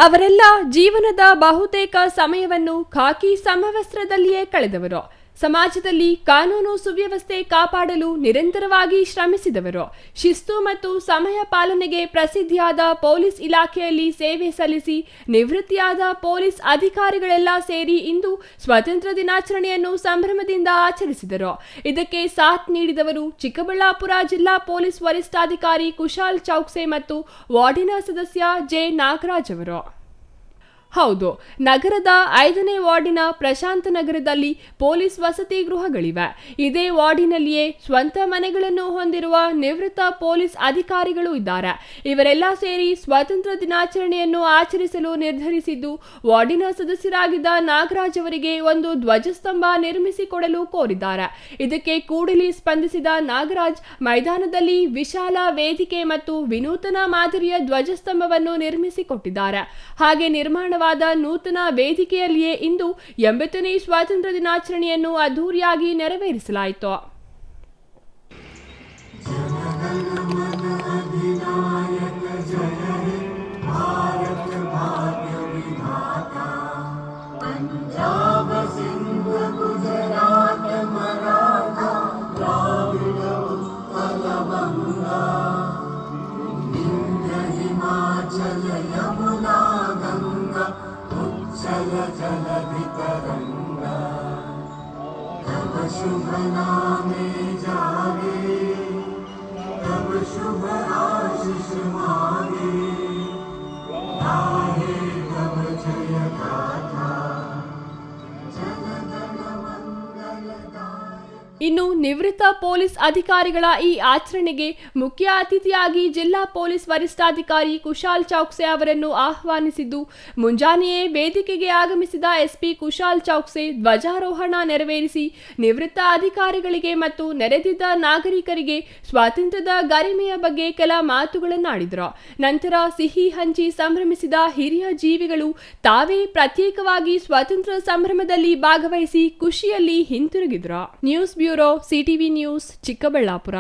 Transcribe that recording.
ಅವರೆಲ್ಲ ಜೀವನದ ಬಹುತೇಕ ಸಮಯವನ್ನು ಖಾಕಿ ಸಮವಸ್ತ್ರದಲ್ಲಿಯೇ ಕಳೆದವರು. ಸಮಾಜದಲ್ಲಿ ಕಾನೂನು ಸುವ್ಯವಸ್ಥೆ ಕಾಪಾಡಲು ನಿರಂತರವಾಗಿ ಶ್ರಮಿಸಿದವರು. ಶಿಸ್ತು ಮತ್ತು ಸಮಯ ಪಾಲನೆಗೆ ಪ್ರಸಿದ್ಧಿಯಾದ ಪೊಲೀಸ್ ಇಲಾಖೆಯಲ್ಲಿ ಸೇವೆ ಸಲ್ಲಿಸಿ ನಿವೃತ್ತಿಯಾದ ಪೊಲೀಸ್ ಅಧಿಕಾರಿಗಳೆಲ್ಲ ಸೇರಿ ಇಂದು ಸ್ವಾತಂತ್ರ್ಯ ದಿನಾಚರಣೆಯನ್ನು ಸಂಭ್ರಮದಿಂದ ಆಚರಿಸಿದರು. ಇದಕ್ಕೆ ಸಾಥ್ ನೀಡಿದವರು ಚಿಕ್ಕಬಳ್ಳಾಪುರ ಜಿಲ್ಲಾ ಪೊಲೀಸ್ ವರಿಷ್ಠಾಧಿಕಾರಿ ಕುಶಾಲ್ ಚೌಕ್ಸೆ ಮತ್ತು ವಾರ್ಡಿನ ಸದಸ್ಯ ಜೆ ನಾಗರಾಜ್ ಅವರು. ಹೌದು, ನಗರದ 5ನೇ ವಾರ್ಡಿನ ಪ್ರಶಾಂತ ನಗರದಲ್ಲಿ ಪೊಲೀಸ್ ವಸತಿ ಗೃಹಗಳಿವೆ. ಇದೇ ವಾರ್ಡಿನಲ್ಲಿಯೇ ಸ್ವಂತ ಮನೆಗಳನ್ನು ಹೊಂದಿರುವ ನಿವೃತ್ತ ಪೊಲೀಸ್ ಅಧಿಕಾರಿಗಳು ಇದ್ದಾರೆ. ಇವರೆಲ್ಲ ಸೇರಿ ಸ್ವಾತಂತ್ರ್ಯ ದಿನಾಚರಣೆಯನ್ನು ಆಚರಿಸಲು ನಿರ್ಧರಿಸಿದ್ದು ವಾರ್ಡಿನ ಸದಸ್ಯರಾಗಿದ್ದ ನಾಗರಾಜ್ ಅವರಿಗೆ ಒಂದು ಧ್ವಜಸ್ತಂಭ ನಿರ್ಮಿಸಿಕೊಡಲು ಕೋರಿದ್ದಾರೆ. ಇದಕ್ಕೆ ಕೂಡಲೇ ಸ್ಪಂದಿಸಿದ ನಾಗರಾಜ್ ಮೈದಾನದಲ್ಲಿ ವಿಶಾಲ ವೇದಿಕೆ ಮತ್ತು ವಿನೂತನ ಮಾದರಿಯ ಧ್ವಜಸ್ತಂಭವನ್ನು ನಿರ್ಮಿಸಿಕೊಟ್ಟಿದ್ದಾರೆ. ಹಾಗೆ ನಿರ್ಮಾಣ ನೂತನ ವೇದಿಕೆಯಲ್ಲಿಯೇ ಇಂದು 80ನೇ ಸ್ವಾತಂತ್ರ್ಯ ದಿನಾಚರಣೆಯನ್ನು ಅದ್ದೂರಿಯಾಗಿ ನೆರವೇರಿಸಲಾಯಿತು. तब शुभ नामे जागे, तब शुभ आशीष मांगे, गाहे तब जय गाथा, जनगण मंगलदायक. ಇನ್ನು ನಿವೃತ್ತ ಪೊಲೀಸ್ ಅಧಿಕಾರಿಗಳ ಈ ಆಚರಣೆಗೆ ಮುಖ್ಯ ಅತಿಥಿಯಾಗಿ ಜಿಲ್ಲಾ ಪೊಲೀಸ್ ವರಿಷ್ಠಾಧಿಕಾರಿ ಕುಶಾಲ್ ಚೌಕ್ಸೆ ಅವರನ್ನು ಆಹ್ವಾನಿಸಿದ್ದು, ಮುಂಜಾನೆಯೇ ವೇದಿಕೆಗೆ ಆಗಮಿಸಿದ ಎಸ್ಪಿ ಕುಶಾಲ್ ಚೌಕ್ಸೆ ಧ್ವಜಾರೋಹಣ ನೆರವೇರಿಸಿ ನಿವೃತ್ತ ಅಧಿಕಾರಿಗಳಿಗೆ ಮತ್ತು ನೆರೆದಿದ್ದ ನಾಗರಿಕರಿಗೆ ಸ್ವಾತಂತ್ರ್ಯದ ಗರಿಮೆಯ ಬಗ್ಗೆ ಕೆಲ ಮಾತುಗಳನ್ನಾಡಿದರು. ನಂತರ ಸಿಹಿ ಹಂಚಿ ಸಂಭ್ರಮಿಸಿದ ಹಿರಿಯ ಜೀವಿಗಳು ತಾವೇ ಪ್ರತ್ಯೇಕವಾಗಿ ಸ್ವಾತಂತ್ರ್ಯ ಸಂಭ್ರಮದಲ್ಲಿ ಭಾಗವಹಿಸಿ ಖುಷಿಯಲ್ಲಿ ಹಿಂತಿರುಗಿದ್ರು. News bureau, CTV news, Chikkaballapur.